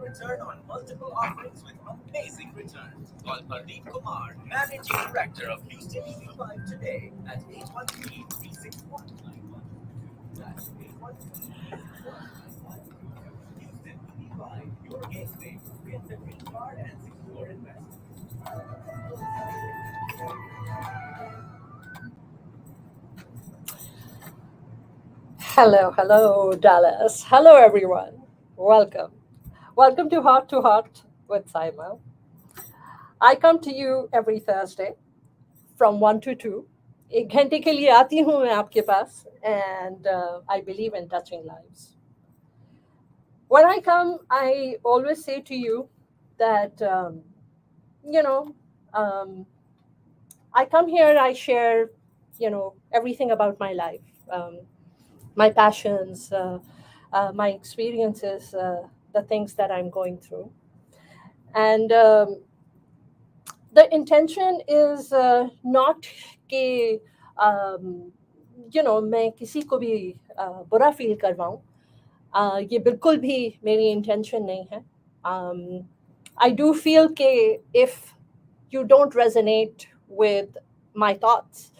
return on multiple offerings with amazing returns. Call Pardeep Kumar, Managing Director of Houston EV5 today at 813-361-9122. That's 813-361-9122. Houston EV5, your gateway to reinvent car and secure investment. Hello, Dallas. Hello, everyone. Welcome. Welcome to Heart with Saima. I come to you every Thursday from 1 to 2. एक घंटे के लिए आती हूँ मैं आपके पास and I believe in touching lives. When I come, I always say to you that, you know, um, I come here, I share, everything about my life, my passions, my experiences, the things that I'm going through. And the intention is not कि मैं किसी को भी बुरा feel करवाऊँ. ये बिल्कुल भी मेरी इंटेंशन नहीं है. I do feel कि if you don't resonate with my thoughts,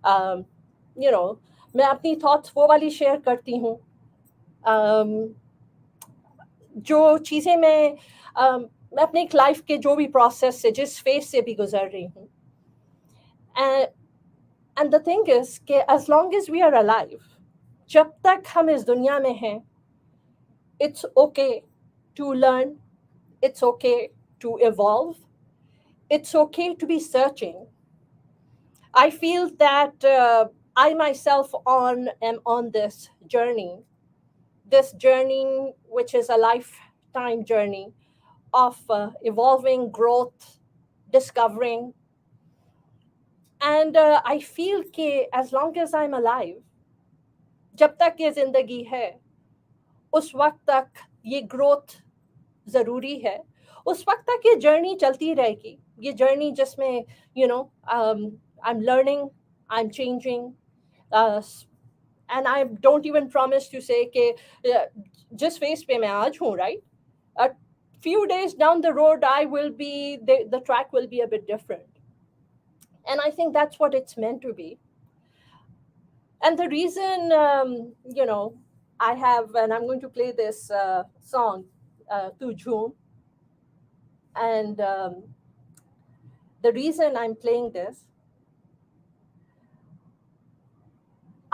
um, मैं अपनी थॉट्स वो वाली शेयर करती हूँ जो चीज़ें मैं अपने लाइफ के जो भी प्रोसेस से जिस फेज से भी गुजर रही हूँ. एंड द थिंग इज कि as long as we are alive, जब तक हम इस दुनिया में हैं, it's okay to learn, it's okay to evolve, it's okay to be searching. I feel that I myself am on this journey which is a lifetime journey of evolving, growth, discovering. And I feel that as long as I'm alive, जब तक ये जिंदगी है, उस वक्त तक ये growth ज़रूरी है. उस वक्त तक ये जर्नी चलती रहेगी. ये जर्नी जिसमें I'm learning, I'm changing, and I don't even promise to say कि जिस फेस पे मैं आज हूँ, right? A few days down the road, the track will be a bit different. And I think that's what it's meant to be. And the reason, I have, and I'm going to play this song, Tu Jhoom. And the reason I'm playing this,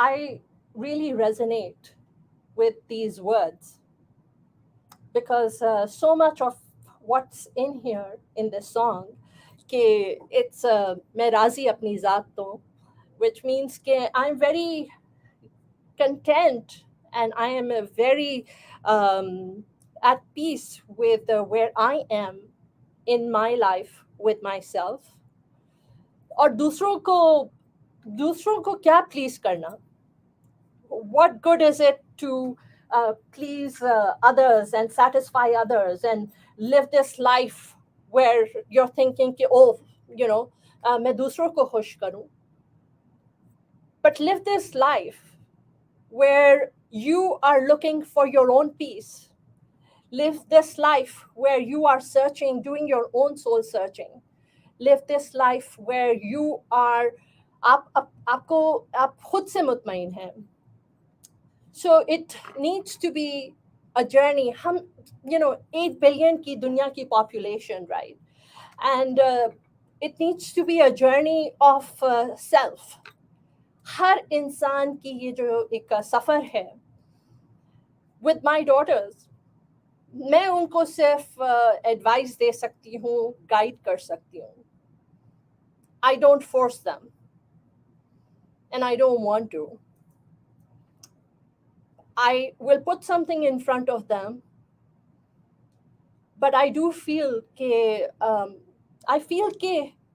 I really resonate with these words because so much of what's in here in this song, कि it's मैं राज़ी अपनी ज़ात तो, which means कि I'm very content and I am very at peace with where I am in my life with myself. और दूसरों को क्या please करना? What good is it to please others and satisfy others and live this life where you're thinking कि मैं दूसरों को खुश करूं? But live this life where you are looking for your own peace. Live this life where you are searching, doing your own soul searching. Live this life where you are आप खुद से मुतमईन हैं. So it needs to be a journey. हम 8 billion की दुनिया की population, right? And it needs to be a journey of self. हर इंसान की ये जो एक सफ़र है. With my daughters, मैं उनको सिर्फ एडवाइस दे सकती हूँ, गाइड कर सकती हूँ. I don't force them, and I don't want to. I will put something in front of them, but I do feel that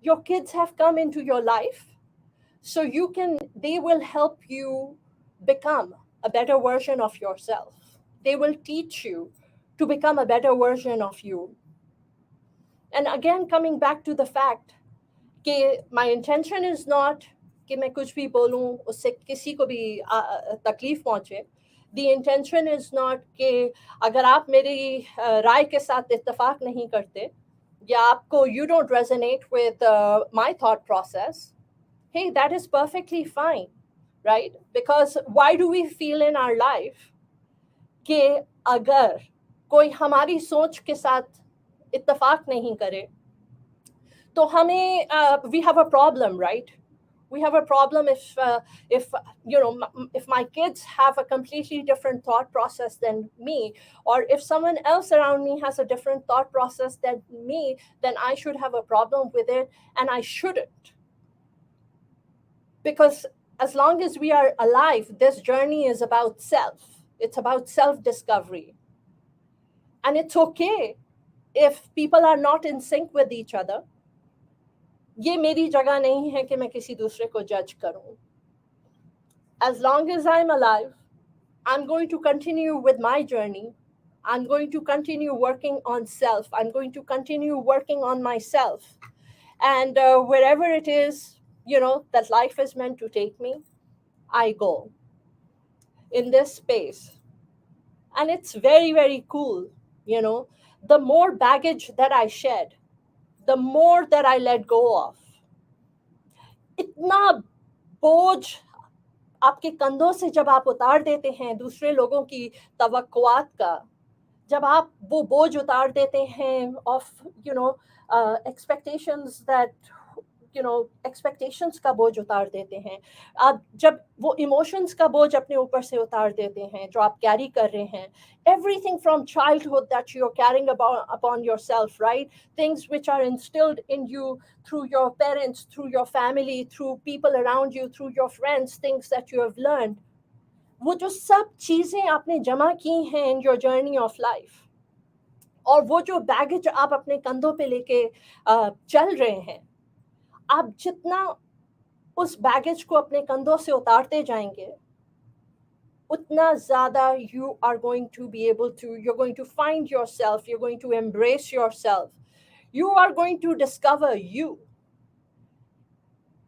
your kids have come into your life, so they will help you become a better version of yourself. They will teach you to become a better version of you. And again, coming back to the fact that my intention is not कि मैं कुछ भी बोलूं उससे किसी को भी तकलीफ पहुंचे. The intention is not कि अगर आप मेरी राय के साथ इत्तेफाक नहीं करते या आपको you don't resonate with my thought process, hey, that is perfectly fine, right? Because why do we feel in our life कि अगर कोई हमारी सोच के साथ इत्तेफाक नहीं करे तो हमें we have a problem, right? We have a problem if you know if my kids have a completely different thought process than me, or if someone else around me has a different thought process than me, then I should have a problem with it, and I shouldn't. Because as long as we are alive, this journey is about self. It's about self discovery. And it's okay if people are not in sync with each other. ये मेरी जगह नहीं है कि मैं किसी दूसरे को जज करूं. As long as I'm alive, I'm going to continue with my journey. I'm going to continue working on self. I'm going to continue working on myself. And wherever it is, that life is meant to take me, I go in this space. And it's very, very cool. You know, the more baggage that I shed, the more that I let go of. इतना बोझ आपके कंधों से जब आप उतार देते हैं दूसरे लोगों की तवक्कुआत का, जब आप वो बोझ उतार देते हैं ऑफ एक्सपेक्टेशंस दैट एक्सपेक्टेशंस का बोझ उतार देते हैं, आप जब वो इमोशंस का बोझ अपने ऊपर से उतार देते हैं जो आप कैरी कर रहे हैं, everything from childhood that you're carrying upon yourself, right? Things which are instilled in you through your parents, through your family, through people around you, through your friends, things that you have learned, वो जो सब चीज़ें आपने जमा की हैं in your journey of life, और वो जो बैगेज आप अपने कंधों पे लेके चल रहे हैं, आप जितना उस बैगेज को अपने कंधों से उतारते जाएंगे, उतना ज़्यादा you are going to be able to, you're going to find yourself, you're going to embrace yourself, you are going to discover you.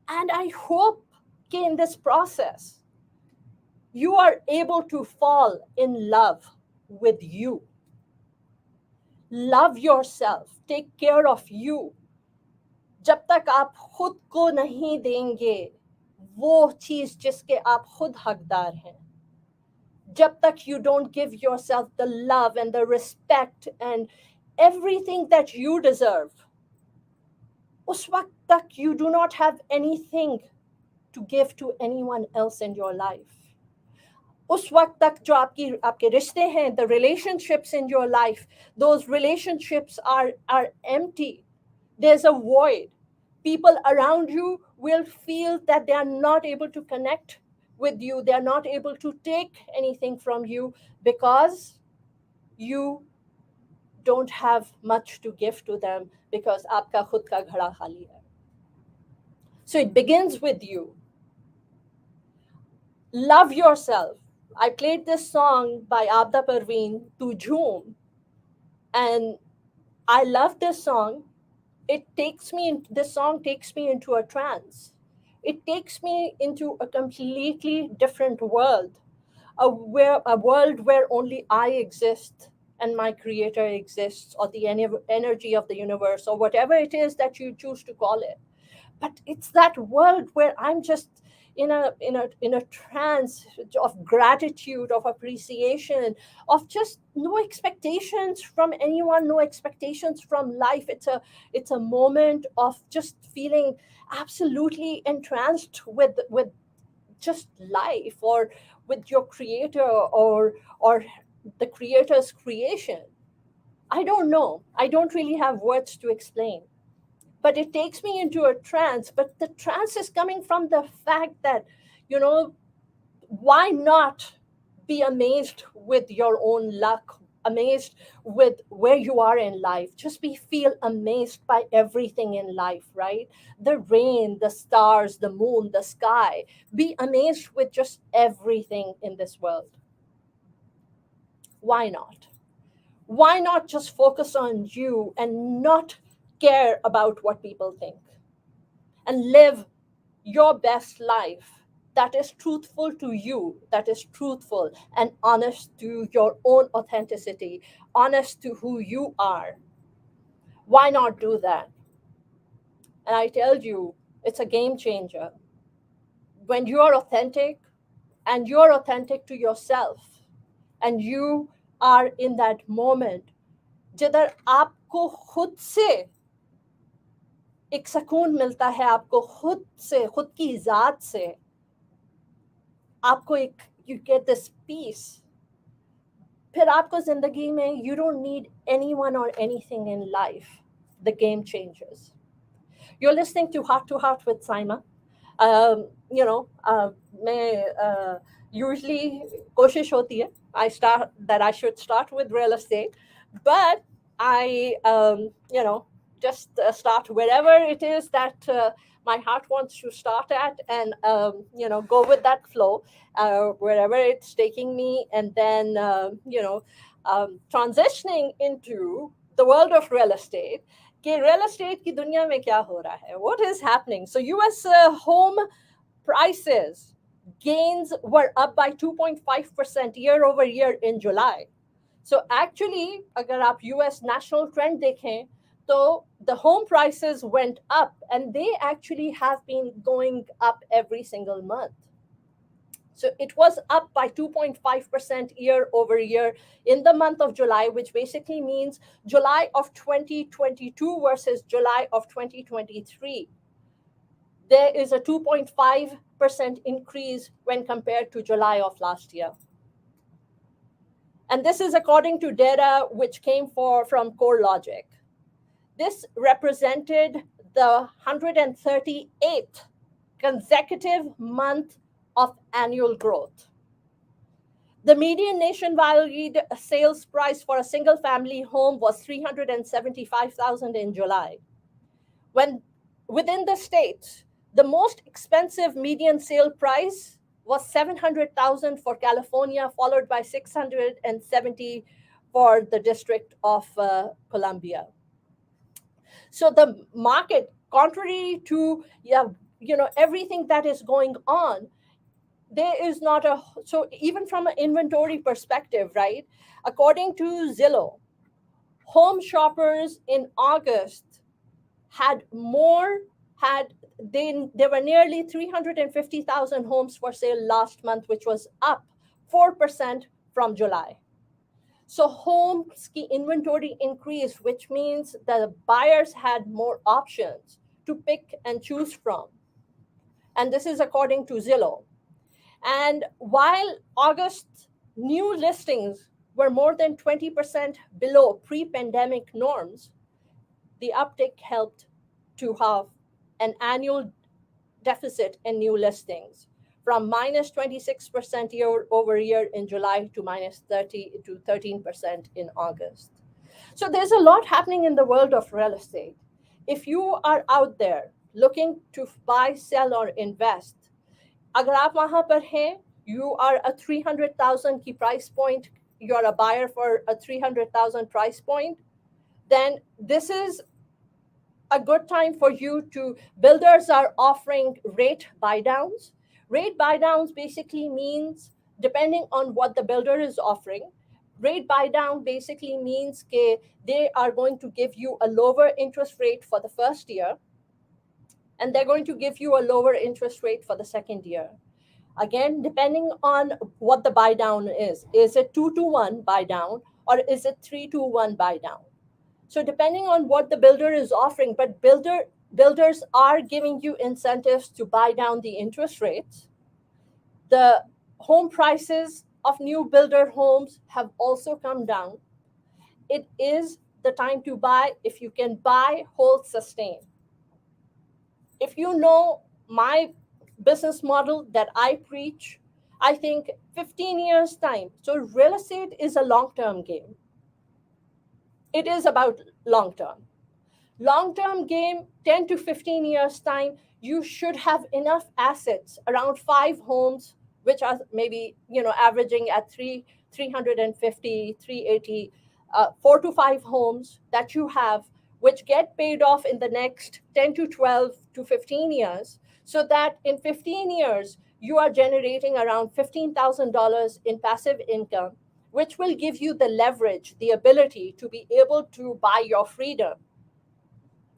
And I hope that in this process, you are able to fall in love with you. Love yourself, take care of you. जब तक आप खुद को नहीं देंगे वो चीज जिसके आप खुद हकदार हैं, जब तक you don't give yourself the love and the respect and everything that you deserve, उस वक्त तक you do not have anything to give to anyone else in your life. उस वक्त तक जो आपके रिश्ते हैं, the relationships in your life, those relationships are empty. There's a void. People around you will feel that they are not able to connect with you. They are not able to take anything from you because you don't have much to give to them, because आपका खुद का घड़ा खाली है. So it begins with you. Love yourself. I played this song by Abda Parveen, Tu Jhoom, and I love this song. This song takes me into a trance. It takes me into a completely different world, a world where only I exist and my creator exists, or the energy of the universe, or whatever it is that you choose to call it. But it's that world where I'm just in a trance of gratitude, of appreciation, of just no expectations from anyone, no expectations from life. It's a moment of just feeling absolutely entranced with just life, or with your creator, or the creator's creation. I don't know, I don't really have words to explain, but it takes me into a trance. But the trance is coming from the fact that, why not be amazed with your own luck, amazed with where you are in life? Just feel amazed by everything in life, right? The rain, the stars, the moon, the sky. Be amazed with just everything in this world. Why not? Why not just focus on you and not care about what people think, and live your best life that is truthful to you, that is truthful and honest to your own authenticity, honest to who you are. Why not do that? And I tell you, it's a game changer. When you are authentic and you're authentic to yourself and you are in that moment जिधर आपको खुद से एक सुकून मिलता है, आपको खुद से, खुद की ज़ात से आपको एक, you get this peace, फिर आपको ज़िंदगी में you don't need anyone or anything in life. The game changes. You're listening to Heart with Saima. You know, मैं usually कोशिश होती है I should start with real estate, but I you know, just start wherever it is that my heart wants to start at, and you know, go with that flow wherever it's taking me, and then you know, transitioning into the world of real estate. कि real estate की दुनिया में क्या हो रहा है? What is happening? So US home prices gains were up by 2.5% year over year in July. So actually, अगर आप US national trend देखें, तो the home prices went up, and they actually have been going up every single month. So it was up by 2.5% year over year in the month of July, which basically means July of 2022 versus July of 2023. There is a 2.5% increase when compared to July of last year. And this is according to data which came from CoreLogic. This represented the 138th consecutive month of annual growth. The median nationwide sales price for a single family home was 375,000 in July. When within the states, the most expensive median sale price was 700,000 for California, followed by 670 for the District of Columbia. So the market, contrary to you know, everything that is going on, there is not a, so even from an inventory perspective, right? According to Zillow, home shoppers in August had more had there were nearly 350,000 homes for sale last month, which was up 4% from July. So homes ki inventory increased, which means the buyers had more options to pick and choose from. And this is according to Zillow. And while August new listings were more than 20% below pre-pandemic norms, the uptick helped to have an annual deficit in new listings from minus 26% year over year in July to minus 30 to 13% in August. So there's a lot happening in the world of real estate. If you are out there looking to buy, sell, or invest, अगर आप वहाँ पर हैं, you are a 300,000 की price point, you are a buyer for a 300,000 price point, then this is a good time for you to, builders are offering rate buy downs. Rate buy downs basically means, depending on what the builder is offering, rate buy down basically means that they are going to give you a lower interest rate for the first year, and they're going to give you a lower interest rate for the second year. Again, depending on what the buy down is it 2-to-1 buy down or is it 3-to-1 buy down? So depending on what the builder is offering, but builders are giving you incentives to buy down the interest rates. The home prices of new builder homes have also come down. It is the time to buy. If you can buy, hold, sustain. If you know my business model that I preach, I think 15 years time. So real estate is a long-term game. It is about long-term game, 10 to 15 years time, you should have enough assets, around 5 homes, which are maybe, you know, averaging at 350, 380, 4 to 5 homes that you have, which get paid off in the next 10 to 12 to 15 years, so that in 15 years, you are generating around $15,000 in passive income, which will give you the leverage, the ability to be able to buy your freedom.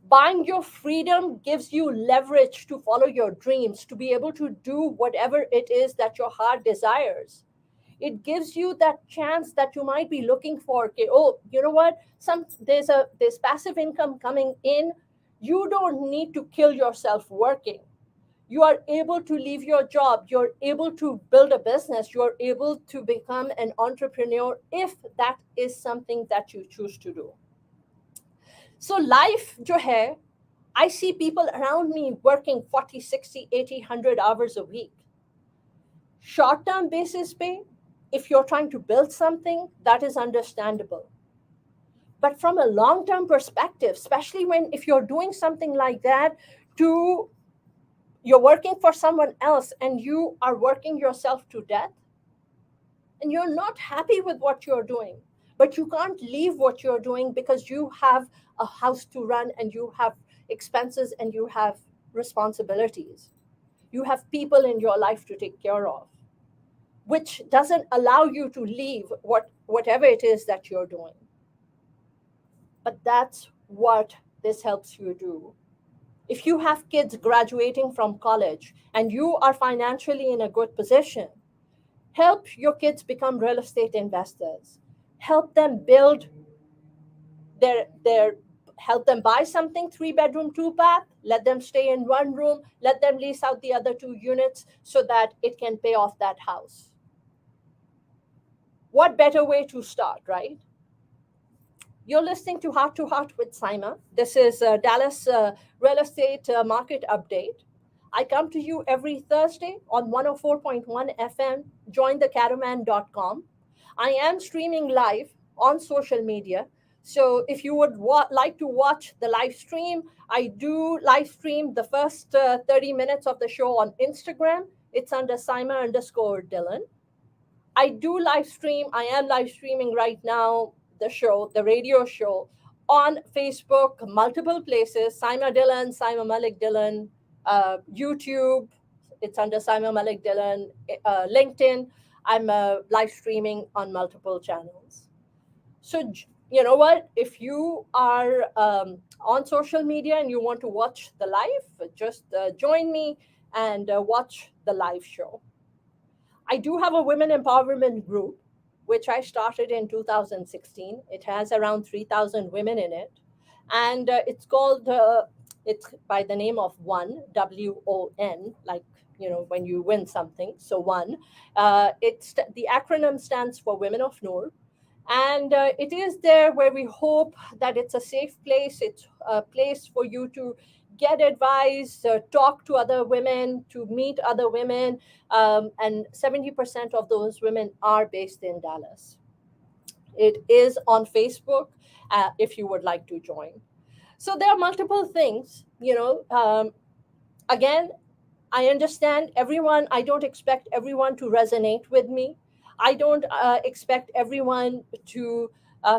Buying your freedom gives you leverage to follow your dreams, to be able to do whatever it is that your heart desires. It gives you that chance that you might be looking for. Okay, oh, you know what? There's passive income coming in. You don't need to kill yourself working. You are able to leave your job. You're able to build a business. You're able to become an entrepreneur if that is something that you choose to do. So life जो है, I see people around me working 40, 60, 80, 100 hours a week. Short term basis pay, if you're trying to build something, that is understandable. But from a long term perspective, especially when if you're doing something like that, to you're working for someone else and you are working yourself to death, and you're not happy with what you're doing, but you can't leave what you're doing because you have a house to run and you have expenses and you have responsibilities. You have people in your life to take care of, which doesn't allow you to leave whatever it is that you're doing. But that's what this helps you do. If you have kids graduating from college and you are financially in a good position, help your kids become real estate investors. Help them build their help them buy something 3 bedroom 2 bath, let them stay in one room, let them lease out the other 2 units so that it can pay off that house. What better way to start, right? You're listening to Heart with Saima. This is Dallas real estate market update. I come to you every Thursday on 104.1 FM, jointhecaravan.com. I am streaming live on social media. So if you would like to watch the live stream, I do live stream the first 30 minutes of the show on Instagram. It's under Saima_Dylan. I do live stream. I am live streaming right now the show, the radio show, on Facebook, multiple places. Saima Dylan, Saima Malik Dylan, YouTube. It's under Saima Malik Dylan. LinkedIn. I'm live streaming on multiple channels. So you know what? If you are on social media and you want to watch the live, just join me and watch the live show. I do have a women empowerment group, which I started in 2016. It has around 3,000 women in it. And it's by the name of One, WON, like, when you win something. So One, the acronym stands for Women of Noor. And it is there where we hope that it's a safe place. It's a place for you to get advice, talk to other women, to meet other women. And 70% of those women are based in Dallas. It is on Facebook if you would like to join. So there are multiple things, again, I understand everyone. I don't expect everyone to resonate with me. I don't expect everyone to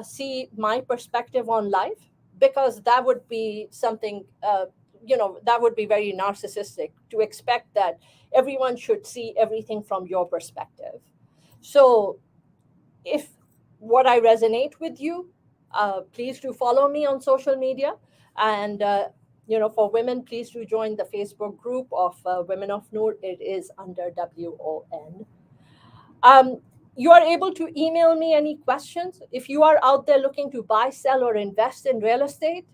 see my perspective on life, because that would be something, that would be very narcissistic to expect that everyone should see everything from your perspective. So if what I resonate with you, please do follow me on social media. And, for women, please do join the Facebook group of Women of Noor. It is under WON. Um, you are able to email me any questions. If you are out there looking to buy, sell, or invest in real estate,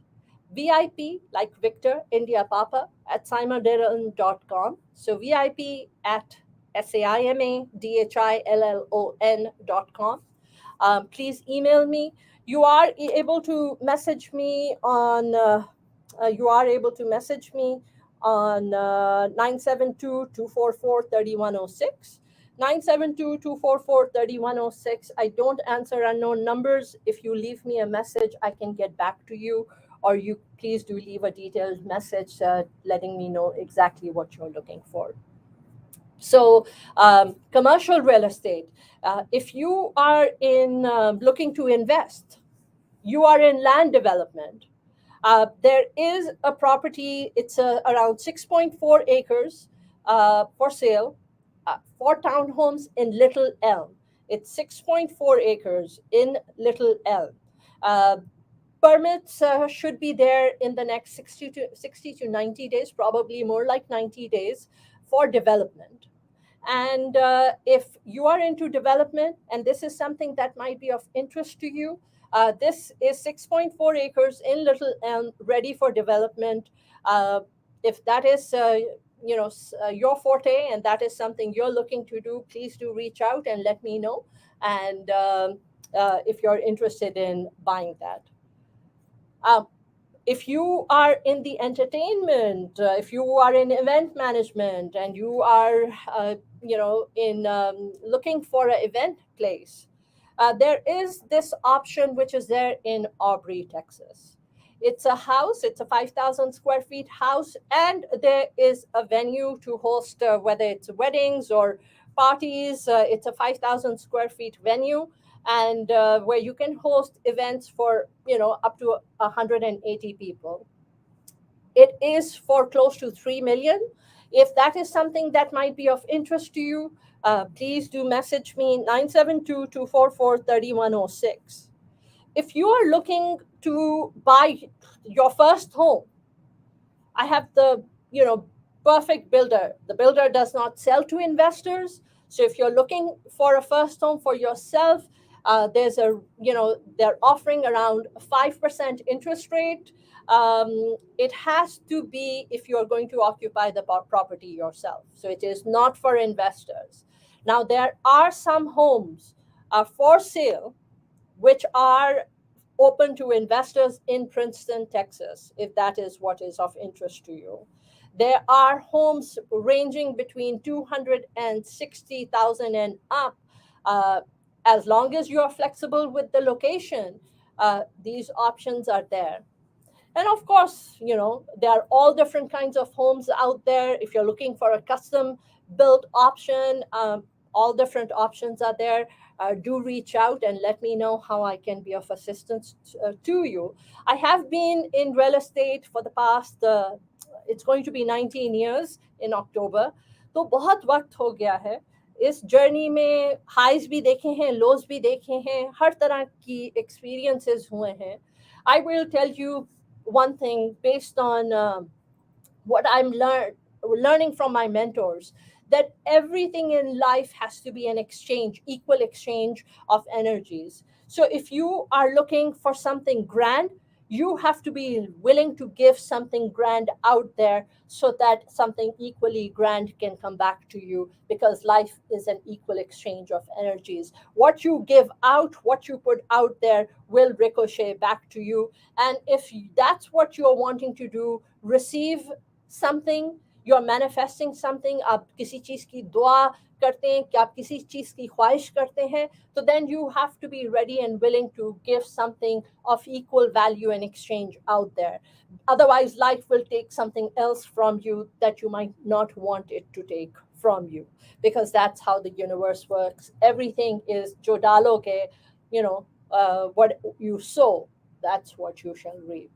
VIP, like Victor, India Papa, at simadillon.com. So VIP at SAIMADHILLON.com. Please email me. You are able to message me on. You are able to message me on 972-244-3106. 972-244-3106. I don't answer unknown numbers. If you leave me a message, I can get back to you, or you please do leave a detailed message letting me know exactly what you're looking for. So, commercial real estate. If you are in looking to invest, you are in land development. There is a property. It's around 6.4 acres for sale. for townhomes in Little Elm. It's 6.4 acres in Little Elm. Uh, Permits should be there in the next 60 to 90 days, probably more like 90 days for development. And if you are into development and this is something that might be of interest to you, this is 6.4 acres in Little Elm ready for development. If that is your forte and that is something you're looking to do, please do reach out and let me know. And if you're interested in buying that. Um, if you are in the entertainment, if you are in event management, and you are, in looking for an event place, there is this option which is there in Aubrey, Texas. It's a house. It's a 5,000 square feet house, and there is a venue to host, whether it's weddings or parties. It's a 5,000 square feet venue, and where you can host events for up to 180 people. It is for close to 3 million. If that is something that might be of interest to you, please do message me 972-244-3106. If you are looking to buy your first home, I have the perfect builder. The builder does not sell to investors. So if you're looking for a first home for yourself, there's a they're offering around 5% interest rate. It has to be if you're going to occupy the property yourself. So it is not for investors. Now there are some homes for sale which are open to investors in Princeton, Texas, if that is what is of interest to you. There are homes ranging between 260,000 and up. Uh, as long as you are flexible with the location, these options are there. And of course, there are all different kinds of homes out there. If you're looking for a custom built option, all different options are there. Do reach out and let me know how I can be of assistance to you. I have been in real estate for the past, it's going to be 19 years in October. तो बहुत वक्त हो गया है इस journey में. Highs भी देखे हैं, लोज भी देखे हैं, हर तरह की एक्सपीरियंसेस हुए हैं. I will tell you one thing based on what I'm learning from my mentors, that everything in life has to be an exchange, equal exchange of energies. So if you are looking for something grand, you have to be willing to give something grand out there so that something equally grand can come back to you, because life is an equal exchange of energies. What you give out, what you put out there will ricochet back to you. And if that's what you're wanting to do, receive something, you're manifesting something, आप किसी चीज़ की दुआ करते हैं, कि आप किसी चीज़ की ख्वाहिश करते हैं, तो then you have to be ready and willing to give something of equal value in exchange out there. Otherwise, life will take something else from you that you might not want it to take from you, because that's how the universe works. Everything is jo daloge, what you sow, that's what you shall reap.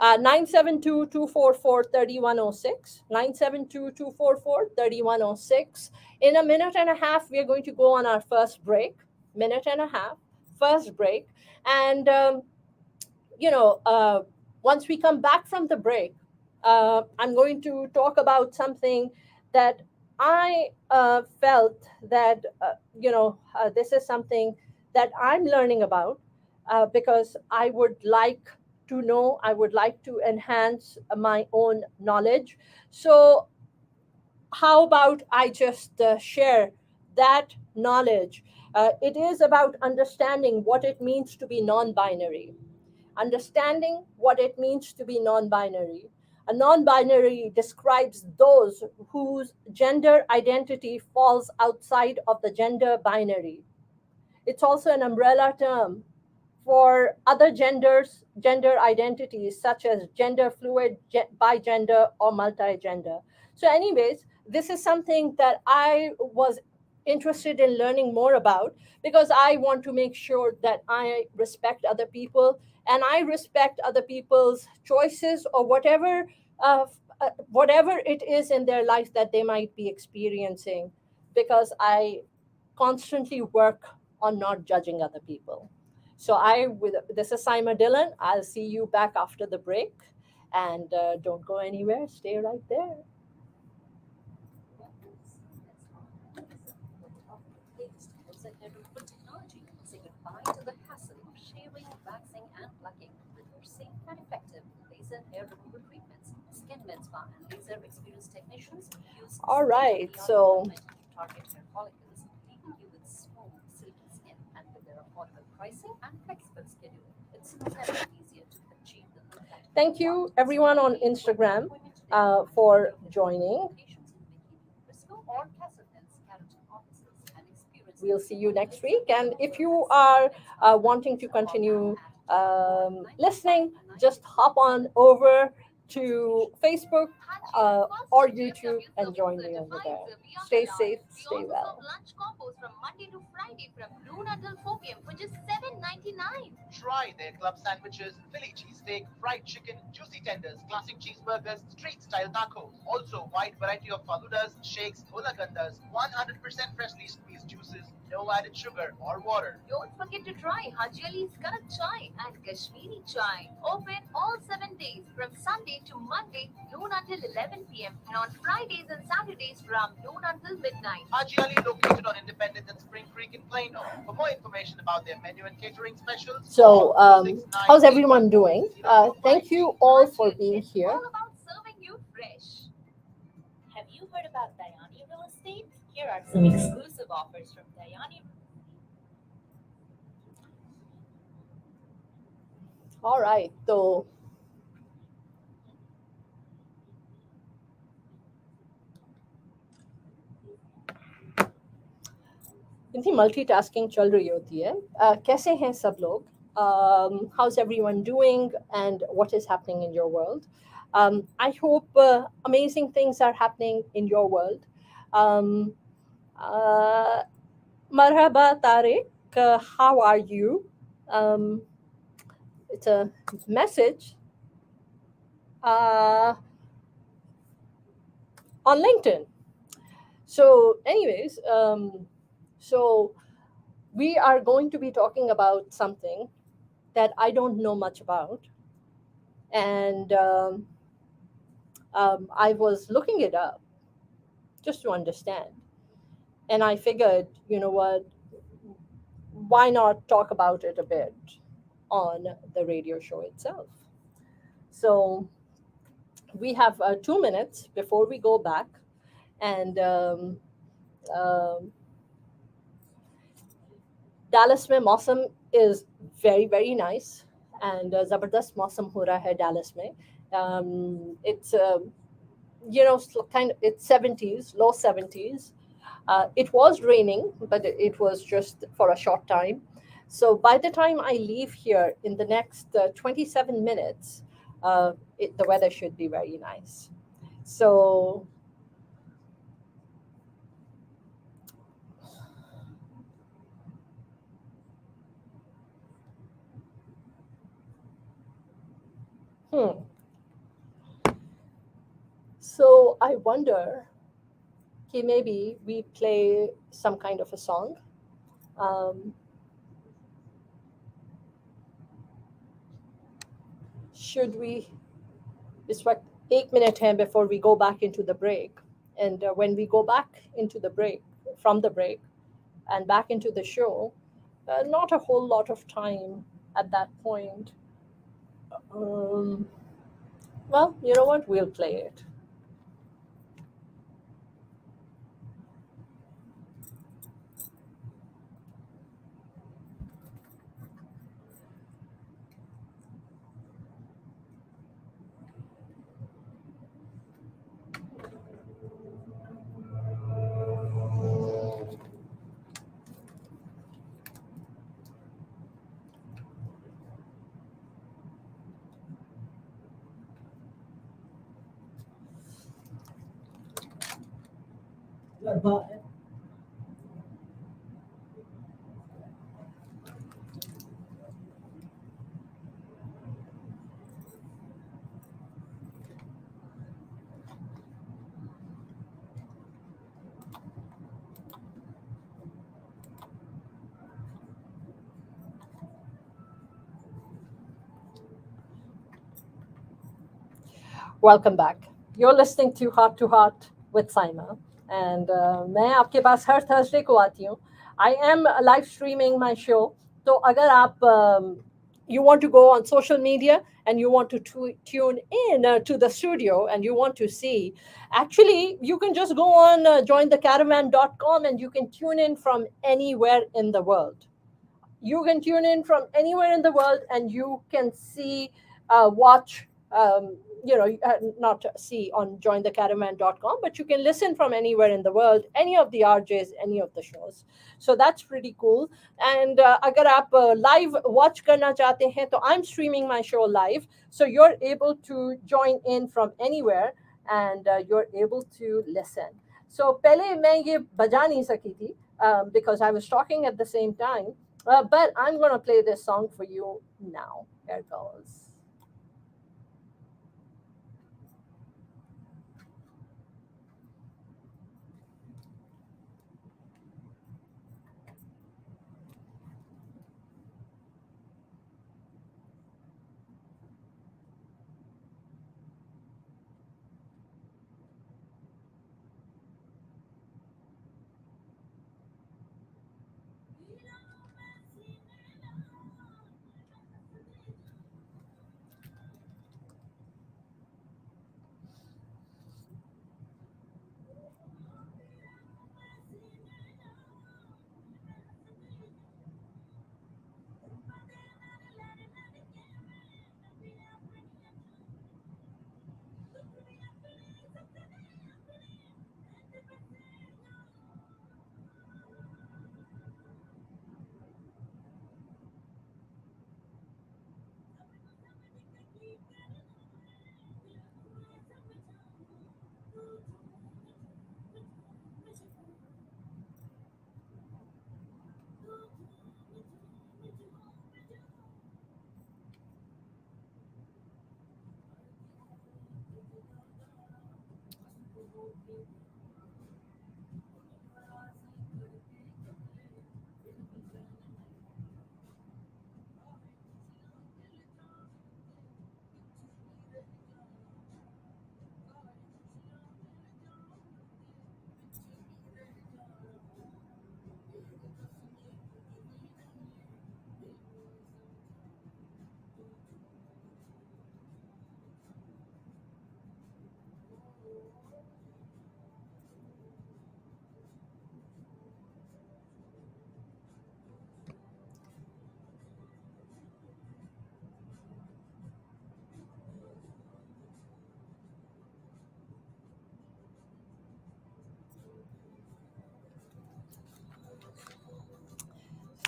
972-244-3106. 972-244-3106. In a minute and a half, we are going to go on our first break. Minute and a half, first break. And, you know, uh, once we come back from the break, I'm going to talk about something that I felt that, this is something that I'm learning about, because I would like to know, I would like to enhance my own knowledge. So, how about I just share that knowledge? It is about understanding what it means to be non binary, understanding what it means to be non binary. A non binary describes those whose gender identity falls outside of the gender binary. It's also an umbrella term for other gender identities such as gender fluid, bigender, or multigender. So, anyways, this is something that I was interested in learning more about, because I want to make sure that I respect other people and I respect other people's choices, or whatever whatever it is in their life that they might be experiencing, because I constantly work on not judging other people. So this is Simon Dillon. I'll see you back after the break, and don't go anywhere. Stay right there. Technology. Say goodbye to the hassle of shaving, waxing, and plucking with our safe and effective laser hair removal treatments. Skin med spa and laser experienced technicians use. All right, so target hair follicles, leaving you with smooth, silky skin, and with their affordable pricing and flexible schedule, it's never easier to achieve the look that. Thank you, everyone on Instagram, for joining. We'll see you next week. And if you are wanting to continue listening, just hop on over to Facebook or YouTube and join me over there. Stay safe, stay well. Lunch combos from Monday to Friday from noon until 4 p.m. for just $7.99. Try their club sandwiches, Philly cheesesteak, fried chicken, juicy tenders, classic cheeseburgers, street-style tacos. Also, wide variety of faludas, shakes, hulagandas, 100% freshly squeezed juices, no added sugar or water. Don't forget to try Haji Ali's Karak Chai and Kashmiri Chai. Open all 7 days from Sunday to Monday, noon until 11 p.m. and on Fridays and Saturdays from noon until midnight. Haji Ali located on Independence and Spring Creek in Plano. For more information about their menu and catering specials, so how's everyone doing? Thank you all for being here. All about serving you fresh. Have you heard about Dayani Real Estate? Here are some exclusive offers from Dayani. All right, so इतनी multitasking चल रही होती है. कैसे हैं सब लोग? How's everyone doing and what is happening in your world? I hope amazing things are happening in your world. Marhaba Tariq, how are you? It's a message on LinkedIn. So anyways, so we are going to be talking about something that I don't know much about. And I was looking it up just to understand. And I figured, you know what, why not talk about it a bit on the radio show itself? So we have 2 minutes before we go back. And Dallas में मौसम is very very nice and ज़बरदस्त मौसम हो रहा है Dallas में. It's you know, kind of, it's 70s, low 70s. It was raining, but it was just for a short time. So by the time I leave here in the next 27 minutes, the weather should be very nice. So So I wonder, okay, maybe we play some kind of a song. Should we? It's like 8 minutes before we go back into the break, and when we go back into the break, from the break, and back into the show, not a whole lot of time at that point. Well, you know what? We'll play it. Welcome back. You're listening to Heart with Saima, and मैं आपके पास हर Thursday को आती हूँ. I am live streaming my show. तो अगर आप you want to go on social media and you want to tune in to the studio and you want to see, actually you can just go on jointhecaravan.com and you can tune in from anywhere in the world. You can tune in from anywhere in the world and you can see, watch, not see on jointhecaravan.com, but you can listen from anywhere in the world, any of the RJs, any of the shows. So that's pretty cool. And agar aap live watch karna chahte hain, to I'm streaming my show live. So you're able to join in from anywhere and you're able to listen. So pehle main ye baja nahi saki thi, because I was talking at the same time. But I'm going to play this song for you now. Here it goes.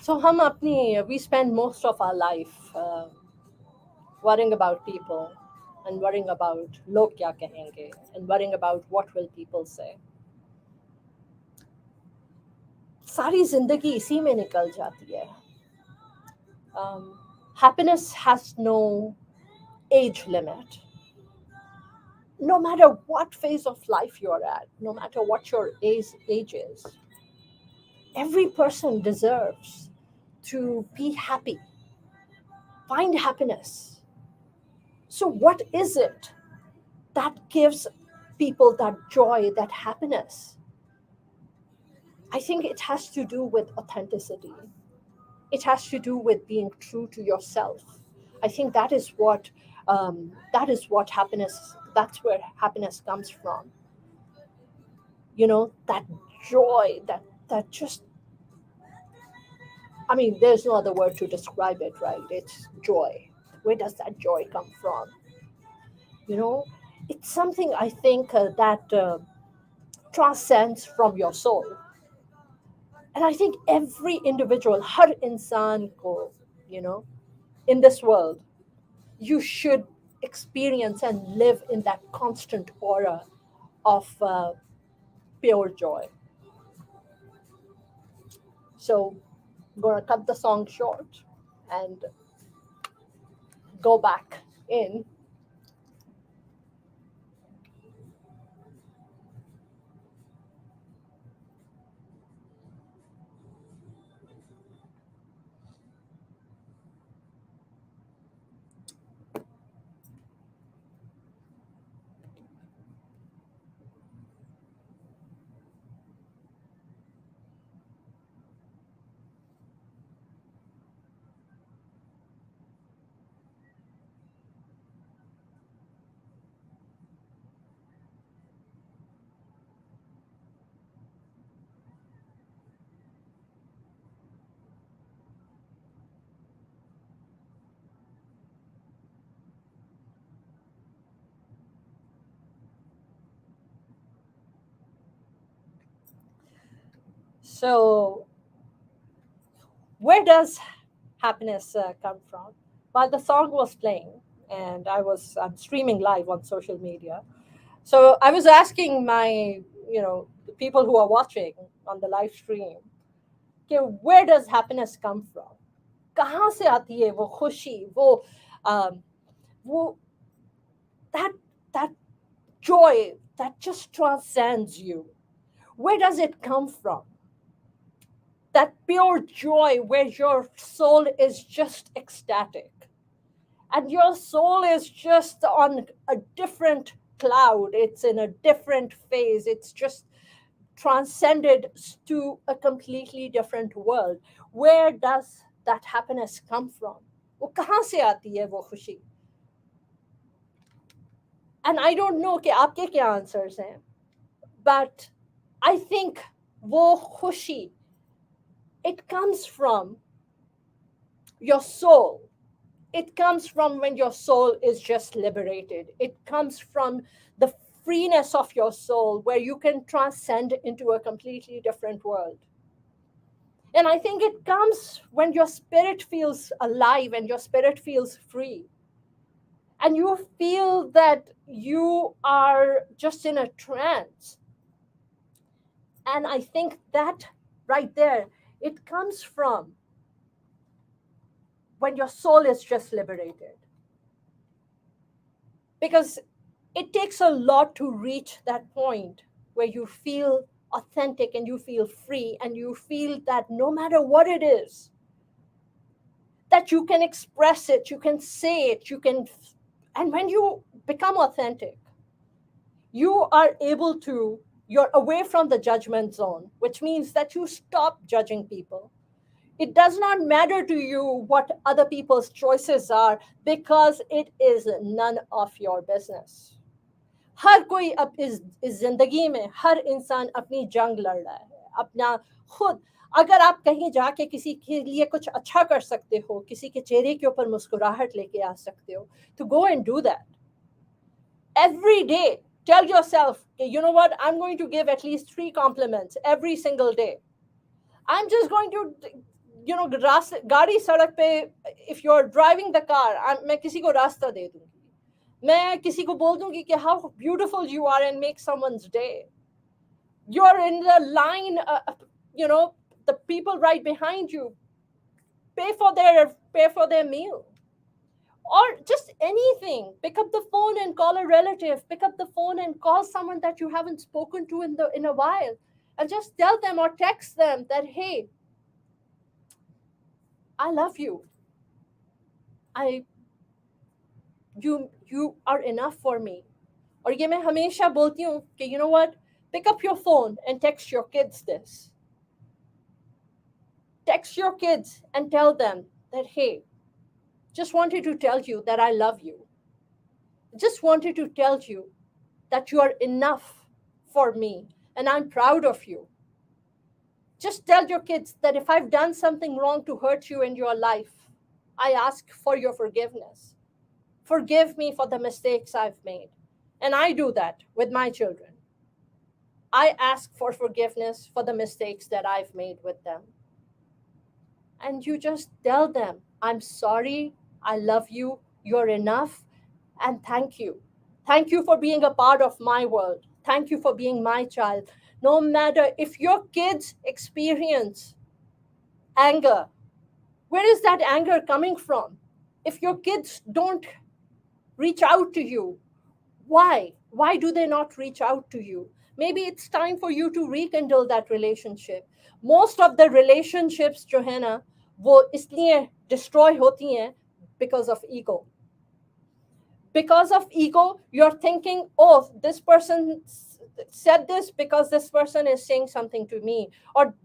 So we spend most of our life worrying about people and worrying about log kya kahenge and worrying about what will people say. सारी जिंदगी इसी में निकल जाती है. Happiness has no age limit. No matter what phase of life you're at, no matter what your age is, every person deserves to be happy, find happiness. So, what is it that gives people that joy, that happiness? I think it has to do with authenticity. It has to do with being true to yourself. I think that is what happiness. That's where happiness comes from. That joy, that just. I mean, there's no other word to describe it, right? It's joy. Where does that joy come from? You know, it's something I think that transcends from your soul. And I think every individual, har insan ko, you know, in this world, you should experience and live in that constant aura of pure joy. So I'm gonna cut the song short and go back in. So, where does happiness come from? While the song was playing, and I'm streaming live on social media, so I was asking my, the people who are watching on the live stream, कि where does happiness come from? कहाँ से आती है वो खुशी, um, वो that that joy that just transcends you? Where does it come from? That pure joy where your soul is just ecstatic and your soul is just on a different cloud, it's in a different phase, it's just transcended to a completely different world. Where does that happiness come from? वो कहाँ से आती है वो खुशी? And I don't know कि आपके क्या answers हैं, but I think वो खुशी, it comes from your soul. It comes from when your soul is just liberated. It comes from the freeness of your soul where you can transcend into a completely different world. And I think it comes when your spirit feels alive and your spirit feels free. And you feel that you are just in a trance. And I think that right there, it comes from when your soul is just liberated. Because it takes a lot to reach that point where you feel authentic and you feel free and you feel that no matter what it is, that you can express it, you can say it, and when you become authentic, you are able to, you're away from the judgment zone, which means that you stop judging people. It does not matter to you what other people's choices are because it is none of your business. हर कोई अब इस जिंदगी में हर इंसान अपनी जंग लड़ रहा है अपना खुद. अगर आप कहीं जाके किसी के लिए कुछ अच्छा कर सकते हो, किसी के चेहरे के ऊपर मुस्कुराहट लेके आ सकते हो, तो go and do that. Every day, tell yourself, you know what, I'm going to give at least 3 compliments every single day. I'm just going to, गाड़ी सड़क पे, if you're driving the car, मैं किसी को रास्ता दे दूंगी, मैं किसी को बोल दूंगी कि how beautiful you are and make someone's day. You're in the line, the people right behind you, pay for their meal. Or just anything. Pick up the phone and call a relative. Pick up the phone and call someone that you haven't spoken to in a while. And just tell them or text them that, hey, I love you. You are enough for me. और ये मैं हमेशा बोलती हूँ कि you know what, pick up your phone and text your kids this. Text your kids and tell them that, hey, just wanted to tell you that I love you. Just wanted to tell you that you are enough for me and I'm proud of you. Just tell your kids that if I've done something wrong to hurt you in your life, I ask for your forgiveness. Forgive me for the mistakes I've made. And I do that with my children. I ask for forgiveness for the mistakes that I've made with them. And you just tell them, I'm sorry, I love you, you're enough, and thank you. Thank you for being a part of my world. Thank you for being my child. No matter if your kids experience anger, where is that anger coming from? If your kids don't reach out to you, why? Why do they not reach out to you? Maybe it's time for you to rekindle that relationship. Most of the relationships, जो है ना, वो इसलिए destroy होती हैं because of ego. Because of ego, you're thinking, oh, this person said this because this person is saying something to me, or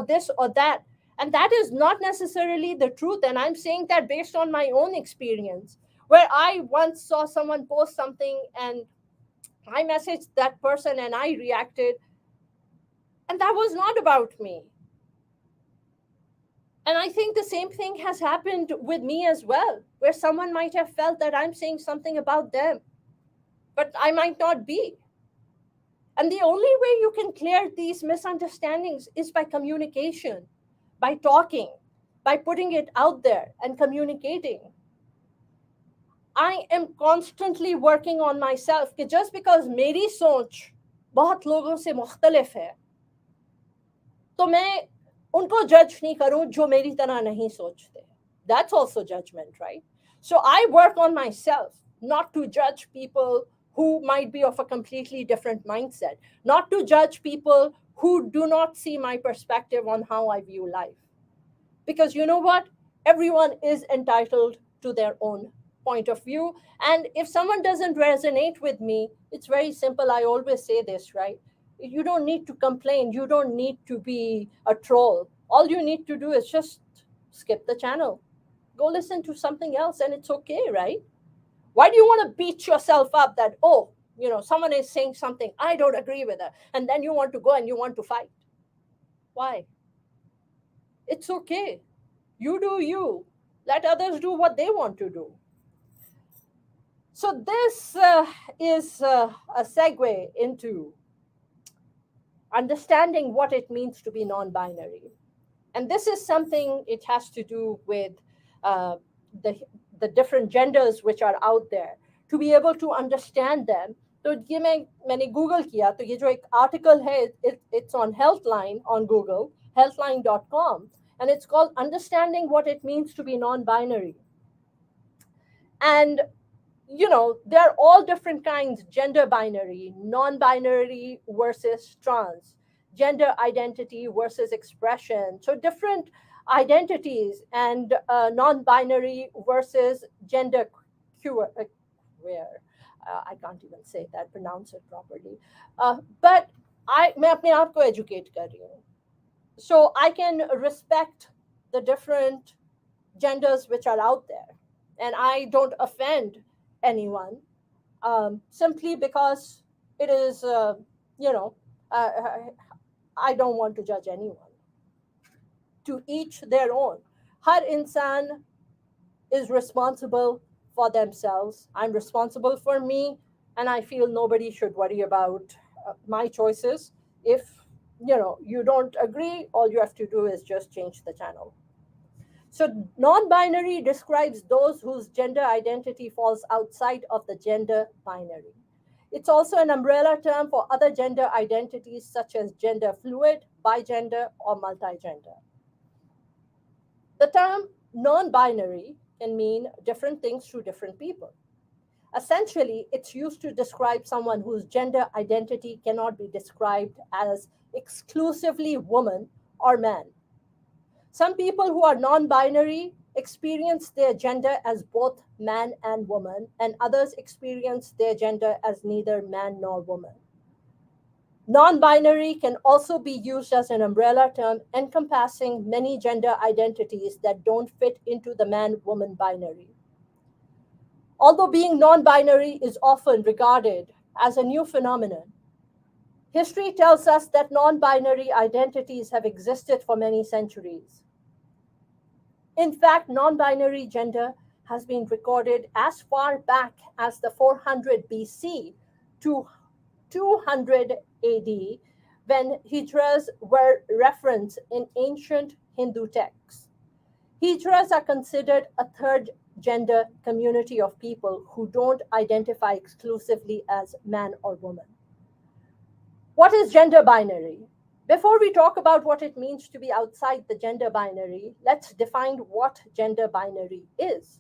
this or that. And that is not necessarily the truth. And I'm saying that based on my own experience, where I once saw someone post something and I messaged that person and I reacted, and that was not about me. And I think the same thing has happened with me as well, where someone might have felt that I'm saying something about them, but I might not be. And the only way you can clear these misunderstandings is by communication, by talking, by putting it out there and communicating. I am constantly working on myself कि just because मेरी सोच बहुत लोगों से मुख्तलिफ है तो मैं उनको जज नहीं करूं जो मेरी तरह नहीं सोचते. That's also judgment, right? So I work on myself not to judge people who might be of a completely different mindset, not to judge people who do not see my perspective on how I view life. Because you know what? Everyone is entitled to their own point of view. And if someone doesn't resonate with me, it's very simple. I always say this, right? You don't need to complain. You don't need to be a troll. All you need to do is just skip the channel. Go listen to something else, and it's okay, right? Why do you want to beat yourself up that, oh, someone is saying something, I don't agree with it, and then you want to go and you want to fight? Why? It's okay. You do you. Let others do what they want to do. So this is a segue into understanding what it means to be non-binary. And this is something, it has to do with uh, the, the different genders which are out there. To be able to understand them, तो ये मैंने Google किया तो ये जो एक article है, it's on Healthline on Google, healthline.com, and it's called Understanding What It Means to Be Non-Binary. And there are all different kinds: gender binary, non-binary versus trans, gender identity versus expression. So different identities, and non-binary versus gender queer. Queer. I can't even say that, pronounce it properly. But मैं अपने आप को educate कर रही हूँ. So I can respect the different genders which are out there, and I don't offend anyone simply because it is, I don't want to judge anyone. To each their own. Har insan is responsible for themselves. I'm responsible for me, and I feel nobody should worry about my choices. If you don't agree, all you have to do is just change the channel. So, non binary describes those whose gender identity falls outside of the gender binary. It's also an umbrella term for other gender identities such as gender fluid, bigender, or multigender. The term non binary can mean different things to different people. Essentially, it's used to describe someone whose gender identity cannot be described as exclusively woman or man. Some people who are non binary experience their gender as both man and woman, and others experience their gender as neither man nor woman. Non binary can also be used as an umbrella term encompassing many gender identities that don't fit into the man woman binary. Although being non binary is often regarded as a new phenomenon, history tells us that non binary identities have existed for many centuries. In fact, non binary gender has been recorded as far back as the 400 BC to 200 AD, when hijras were referenced in ancient Hindu texts. Hijras are considered a third gender community of people who don't identify exclusively as man or woman. What is gender binary? Before we talk about what it means to be outside the gender binary, let's define what gender binary is.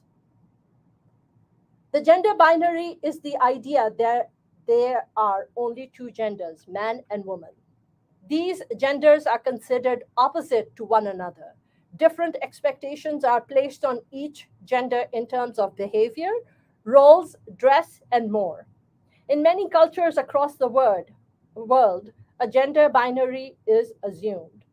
The gender binary is the idea that there are only two genders, man and woman. These genders are considered opposite to one another. Different expectations are placed on each gender in terms of behavior, roles, dress, and more. In many cultures across the world, a gender binary is assumed.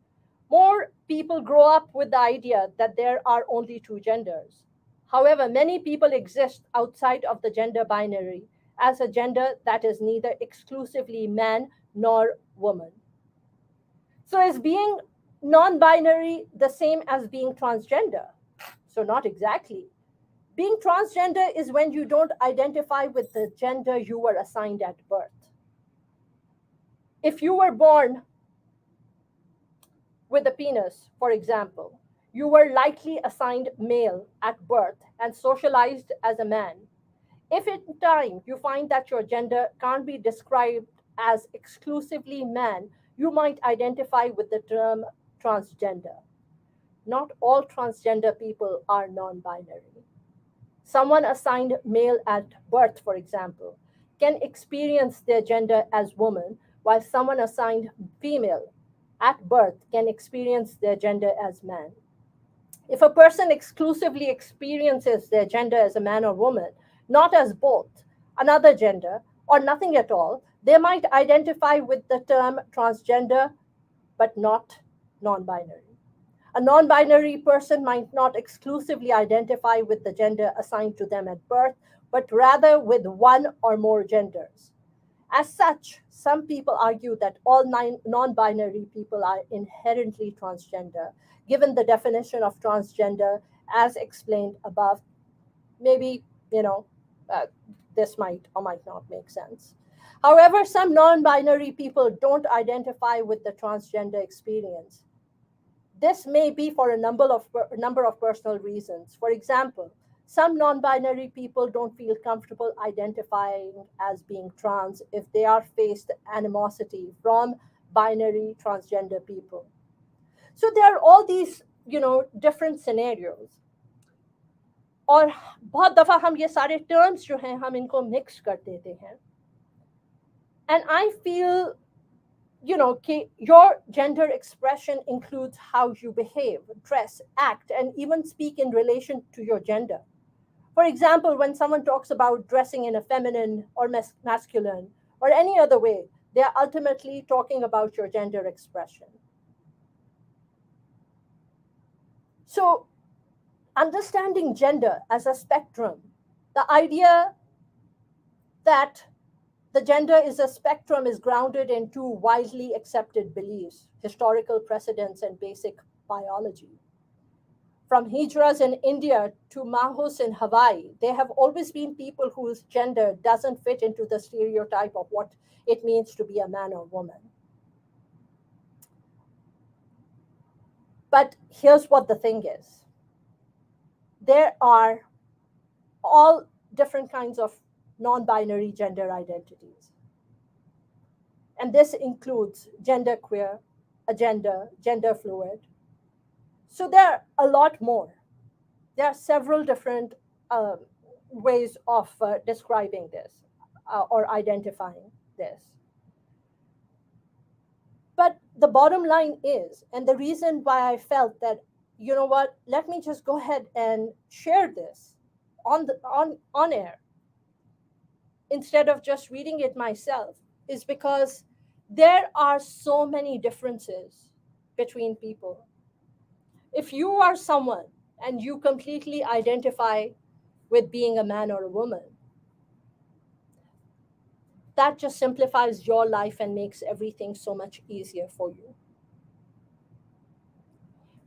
More people grow up with the idea that there are only two genders. However, many people exist outside of the gender binary as a gender that is neither exclusively man nor woman. So, is being non binary the same as being transgender? So, not exactly. Being transgender is when you don't identify with the gender you were assigned at birth. If you were born with a penis, for example, you were likely assigned male at birth and socialized as a man. If in time you find that your gender can't be described as exclusively man, you might identify with the term transgender. Not all transgender people are non binary. Someone assigned male at birth, for example, can experience their gender as woman, while someone assigned female at birth can experience their gender as man. If a person exclusively experiences their gender as a man or woman, not as both, another gender, or nothing at all, they might identify with the term transgender but not non binary. A non binary person might not exclusively identify with the gender assigned to them at birth, but rather with one or more genders. As such, some people argue that all non binary people are inherently transgender, given the definition of transgender as explained above. Maybe, you know, uh, this might or might not make sense. However, some non binary people don't identify with the transgender experience. This may be for a number of personal reasons. For example, some non binary people don't feel comfortable identifying as being trans if they are faced animosity from binary transgender people. So there are all these, different scenarios. और बहुत दफ़ा हम ये सारे terms जो हैं हम इनको मिक्स कर देते हैं. And I feel your gender expression includes how you behave, dress, act, and even speak in relation to your gender. For example, when someone talks about dressing in a feminine or masculine or any other way, they are ultimately talking about your gender expression. So, understanding gender as a spectrum, the idea that the gender is a spectrum is grounded in two widely accepted beliefs, historical precedents, and basic biology. From hijras in India to mahos in Hawaii, there have always been people whose gender doesn't fit into the stereotype of what it means to be a man or woman. But here's what the thing is. There are all different kinds of non-binary gender identities. And this includes genderqueer, agender, gender fluid. So there are a lot more. There are several different ways of describing this or identifying this. But the bottom line is, and the reason why I felt that, let me just go ahead and share this on air instead of just reading it myself, is because there are so many differences between people. If you are someone and you completely identify with being a man or a woman, that just simplifies your life and makes everything so much easier for you.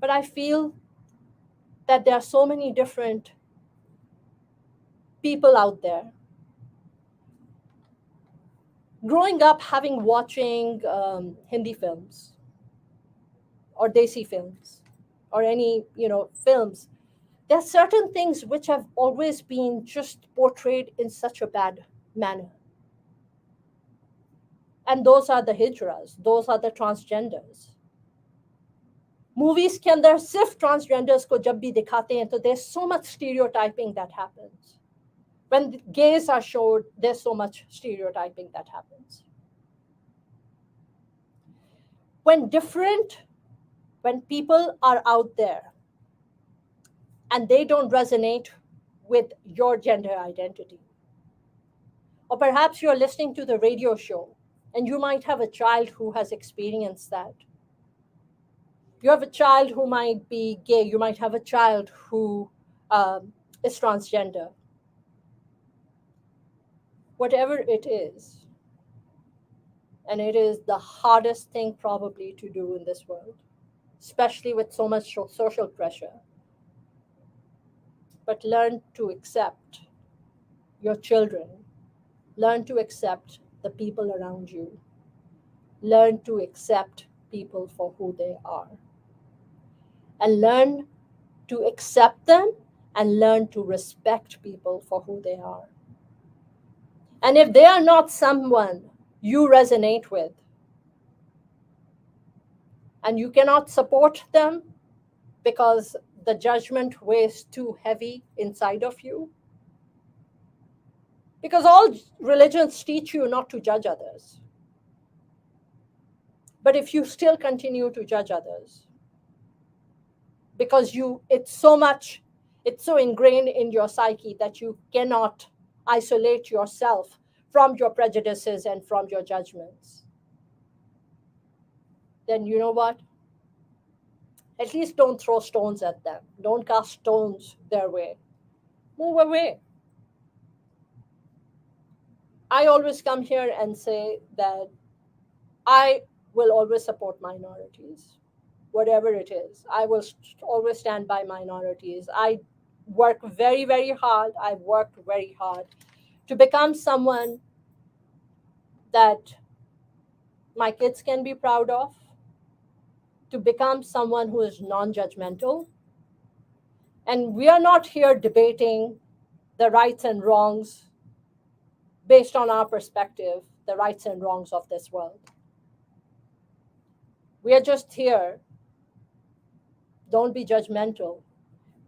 But I feel that there are so many different people out there. Growing up, watching Hindi films or Desi films or any films, there are certain things which have always been just portrayed in such a bad manner. And those are the hijras, those are the transgenders. Movies के अंदर सिर्फ transgenders को जब भी दिखाते हैं तो there's so much stereotyping that happens. When gays are showed, there's so much stereotyping that happens. When people are out there and they don't resonate with your gender identity, or perhaps you're listening to the radio show and you might have a child who has experienced that. You have a child who might be gay, you might have a child who is transgender. Whatever it is, and it is the hardest thing probably to do in this world, especially with so much social pressure. But learn to accept your children, learn to accept the people around you, learn to accept people for who they are, and learn to accept them and learn to respect people for who they are. And if they are not someone you resonate with and you cannot support them because the judgment weighs too heavy inside of you, because all religions teach you not to judge others. But if you still continue to judge others, because it's so ingrained in your psyche that you cannot isolate yourself from your prejudices and from your judgments, then you know what? At least don't throw stones at them. Don't cast stones their way. Move away. I always come here and say that I will always support minorities, whatever it is. I will always stand by minorities. I work very, very hard. I've worked very hard to become someone that my kids can be proud of, to become someone who is non judgmental. And we are not here debating the rights and wrongs based on our perspective, the rights and wrongs of this world. We are just here. Don't be judgmental.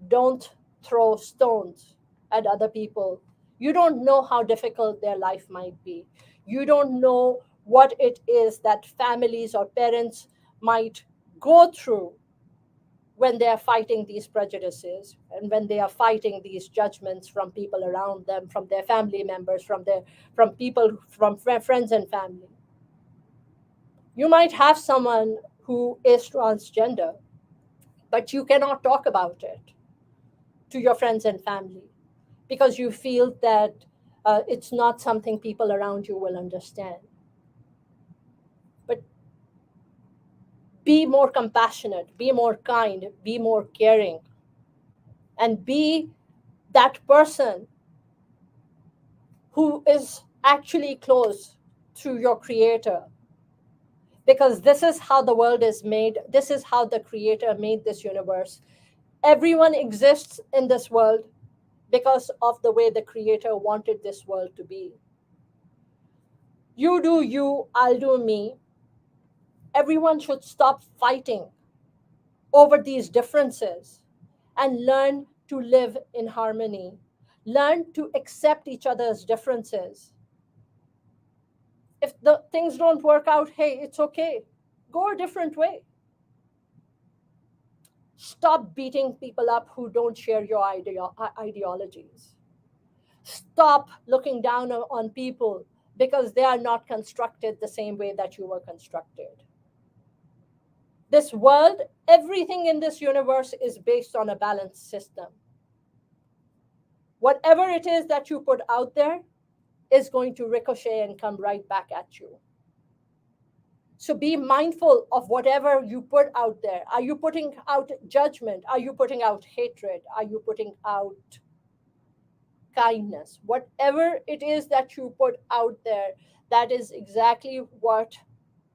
Don't throw stones at other people. You don't know how difficult their life might be. You don't know what it is that families or parents might go through when they are fighting these prejudices and when they are fighting these judgments from people around them, from their family members, from people, from friends and family. You might have someone who is transgender, but you cannot talk about it to your friends and family because you feel that it's not something people around you will understand. But be more compassionate, be more kind, be more caring, and be that person who is actually close to your creator, because this is how the world is made. This is how the creator made this universe. Everyone exists in this world because of the way the creator wanted this world to be. You do you, I'll do me. Everyone should stop fighting over these differences and learn to live in harmony. Learn to accept each other's differences. If the things don't work out, hey, it's okay. Go a different way. Stop beating people up who don't share your ideologies. Stop looking down on people because they are not constructed the same way that you were constructed. This world, everything in this universe is based on a balanced system. Whatever it is that you put out there is going to ricochet and come right back at you. So be mindful of whatever you put out there. Are you putting out judgment? Are you putting out hatred? Are you putting out kindness? Whatever it is that you put out there, that is exactly what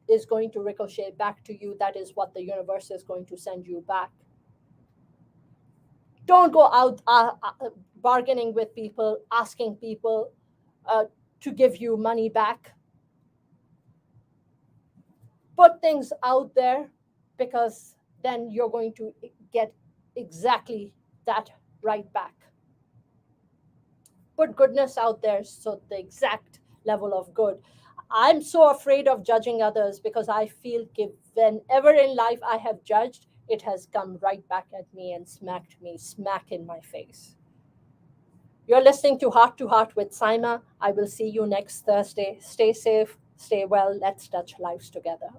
is going to ricochet back to you. That is what the universe is going to send you back. Don't go out bargaining with people, asking people to give you money back. Put things out there, because then you're going to get exactly that right back. Put goodness out there, so the exact level of good. I'm so afraid of judging others because I feel whenever in life I have judged, it has come right back at me and smacked me smack in my face. You're listening to Heart with Saima. I will see you next Thursday. Stay safe, stay well. Let's touch lives together.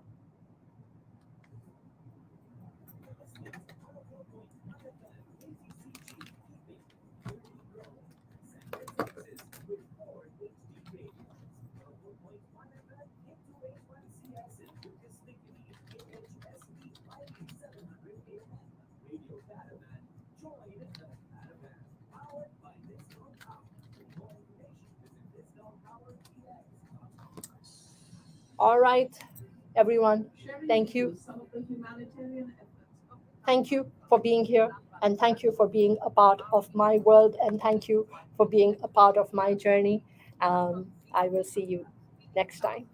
All right. Everyone, thank you. Thank you for being here, and thank you for being a part of my world, and thank you for being a part of my journey. I will see you next time.